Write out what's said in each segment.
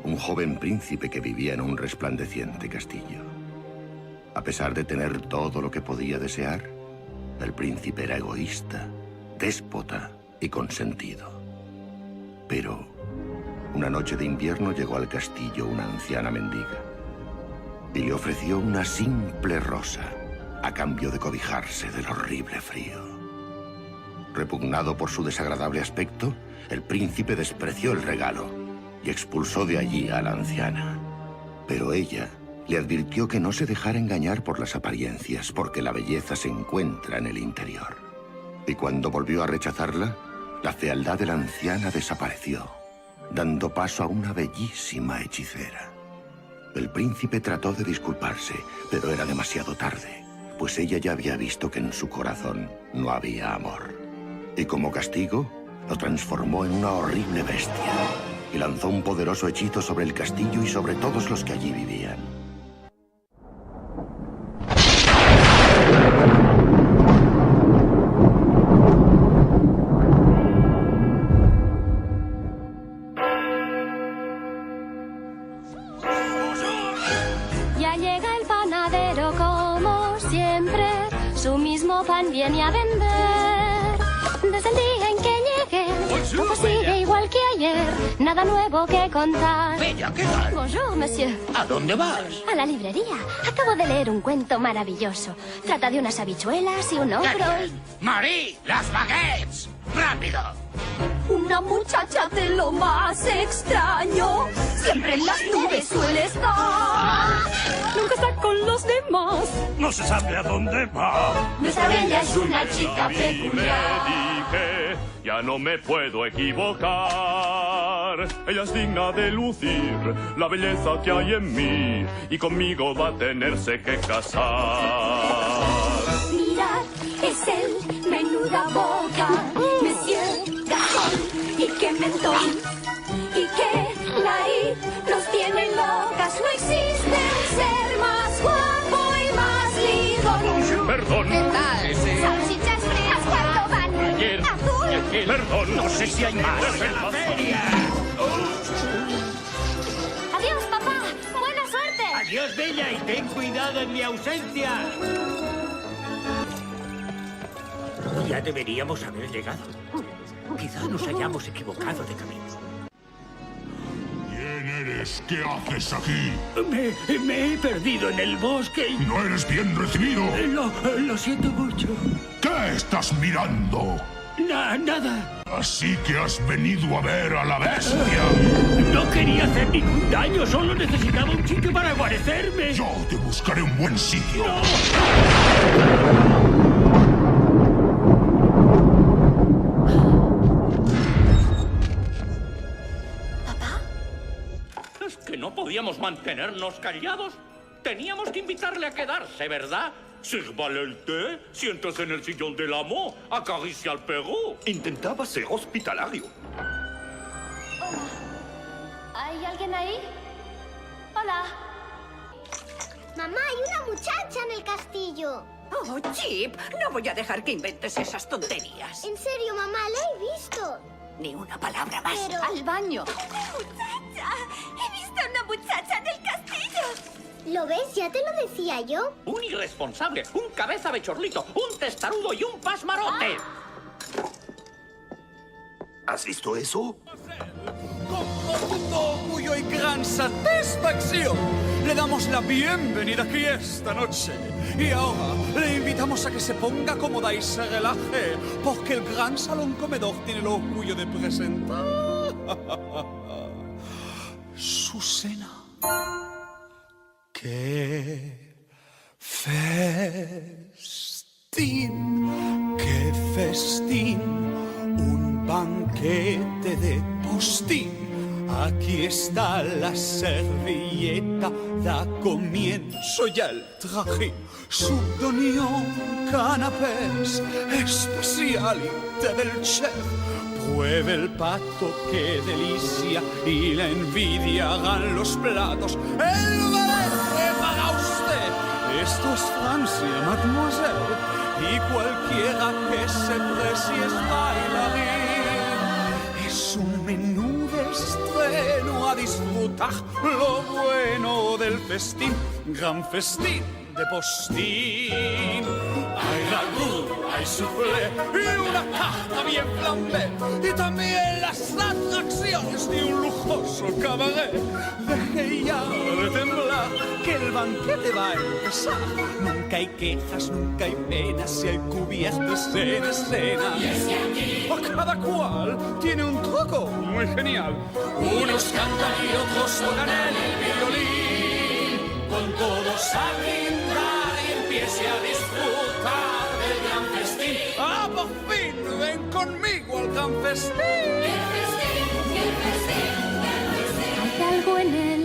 Un joven príncipe que vivía en un resplandeciente castillo. A pesar de tener todo lo que podía desear, el príncipe era egoísta, déspota y consentido. Pero una noche de invierno llegó al castillo una anciana mendiga y le ofreció una simple rosa a cambio de cobijarse del horrible frío. Repugnado por su desagradable aspecto, el príncipe despreció el regalo y expulsó de allí a la anciana. Pero ella le advirtió que no se dejara engañar por las apariencias, porque la belleza se encuentra en el interior. Y cuando volvió a rechazarla, la fealdad de la anciana desapareció, dando paso a una bellísima hechicera. El príncipe trató de disculparse, pero era demasiado tarde, pues ella ya había visto que en su corazón no había amor. Y como castigo, lo transformó en una horrible bestia y lanzó un poderoso hechizo sobre el castillo y sobre todos los que allí vivían. Ya llega el panadero como siempre, su mismo pan viene a vender. Desde el día en que llegué, todo sigue igual que ayer, nada nuevo que contar. Bella, ¿qué tal? Bonjour, monsieur. ¿A dónde vas? A la librería. Acabo de leer un cuento maravilloso. Trata de unas habichuelas y un ogro y... ¡Marie, las baguettes! ¡Rápido! Una muchacha de lo más extraño, siempre en las nubes suele estar. Nunca está con los demás. No se sabe a dónde va. Nuestra bella es una chica peculiar. Dije, ya no me puedo equivocar. Ella es digna de lucir la belleza que hay en mí y conmigo va a tenerse que casar. Mirad, es él, menuda boca, Monsieur Gajón, y qué mentón, y qué nariz, nos tienen locas, no existe un ser más guapo y más ligón. Perdón. ¿Qué tal? Salchichas frías, ¿cuánto van? Ayer. Azul. Perdón. No sé si hay más en la feria. Adiós, papá. Buena suerte. Adiós, Bella, y ten cuidado en mi ausencia. Ya deberíamos haber llegado. Quizá nos hayamos equivocado de camino. ¿Quién eres? ¿Qué haces aquí? Me he perdido en el bosque y... No eres bien recibido. Lo siento mucho. ¿Qué estás mirando? Nada. Así que has venido a ver a la bestia. No quería hacer ningún daño, solo necesitaba un sitio para guarecerme. Yo te buscaré un buen sitio. Es que no podíamos mantenernos callados. Teníamos que invitarle a quedarse, ¿verdad? Sírvale el té, siéntese en el sillón del amo, acaricia al perro. Intentaba ser hospitalario. Hola. ¿Hay alguien ahí? Hola. Mamá, hay una muchacha en el castillo. Oh, Chip, no voy a dejar que inventes esas tonterías. En serio, mamá, la he visto. Ni una palabra más. Pero- Al baño. ¡Muchacha! ¡He visto a una muchacha en el castillo! ¿Lo ves? Ya te lo decía yo. Un irresponsable, un cabeza de chorlito, un testarudo y un pasmarote. ¿Has visto eso? Con todo orgullo y gran satisfacción le damos la bienvenida aquí esta noche. Y ahora le invitamos a que se ponga cómoda y se relaje, porque el gran salón comedor tiene el orgullo de presentar su cena. ¡Qué festín! ¡Qué festín! Un banquete de postín. Aquí está la servilleta, da comienzo ya el trajín. Subdonión, canapés, especialité del chef. Pruebe el pato, qué delicia, y la envidia hagan los platos. El ballet para usted. Esto es Francia, mademoiselle, y cualquiera que se precie es bailarín. Es un menú de estreno a disfrutar lo bueno del festín, gran festín de postín. Hay ragú, hay soufflé y una tarta bien flambé, y también las atracciones de un lujoso cabaret. Deje ya de temblar, que el banquete va a empezar. Nunca hay quejas, nunca hay penas, si hay cubiertos en escena. Y es que aquí cada cual tiene un truco muy genial. Unos cantan y otros tocan el violín. Con todos a brindar y empiece a disfrutar del gran festín. ¡Ah, por fin! ¡Ven conmigo al gran festín! ¡El festín, el festín, el festín! Hay algo en él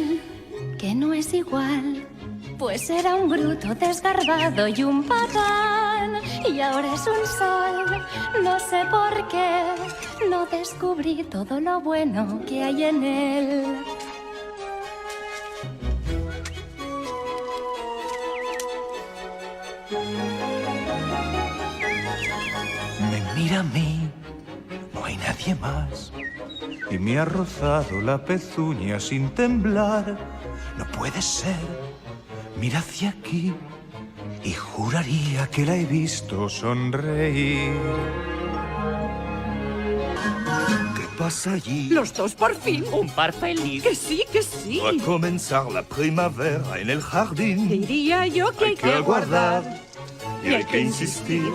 que no es igual, pues era un bruto desgarbado y un patán, y ahora es un sol. No sé por qué, no descubrí todo lo bueno que hay en él. Me mira a mí, no hay nadie más, y me ha rozado la pezuña sin temblar. No puede ser, mira hacia aquí, y juraría que la he visto sonreír. ¿Qué pasa allí? Los dos por fin. Un par feliz. Que sí, que sí. Va a comenzar la primavera en el jardín. Diría yo que hay que aguardar. y hay que insistir,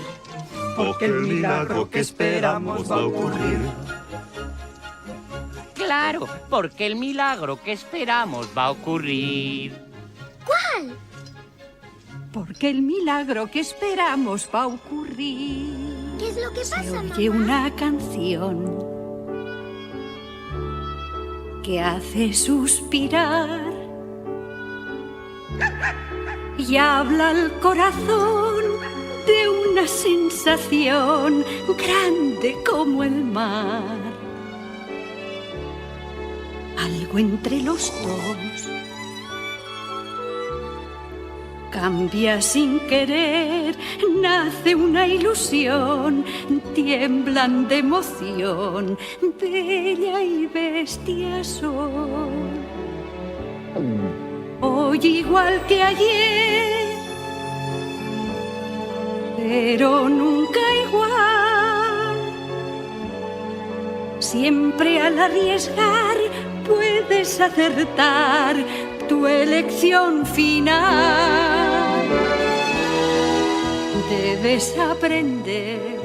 porque el milagro que esperamos va a ocurrir. Claro, porque el milagro que esperamos va a ocurrir. ¿Cuál? Porque el milagro que esperamos va a ocurrir. ¿Qué es lo que pasa, mamá? Oye una canción que hace suspirar y habla al corazón de una sensación grande como el mar. Algo entre los dos cambia sin querer, nace una ilusión, tiemblan de emoción, bella y bestia son. Hoy igual que ayer, pero nunca igual. Siempre al arriesgar puedes acertar tu elección final. Debes aprender,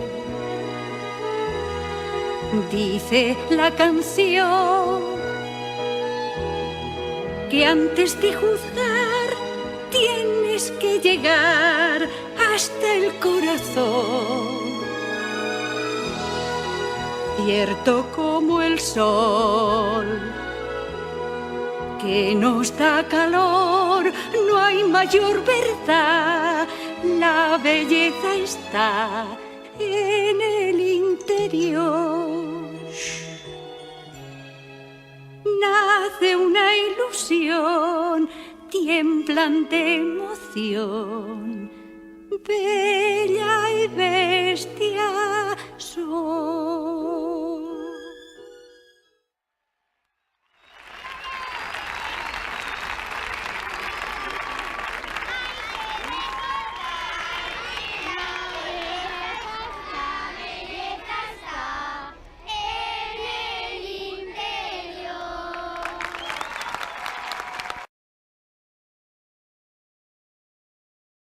dice la canción, que antes de juzgar tienes que llegar hasta el corazón. Cierto como el sol, que nos da calor, no hay mayor verdad. La belleza está en el interior. Nace una ilusión, tiemblan de emoción, bella y bestia son.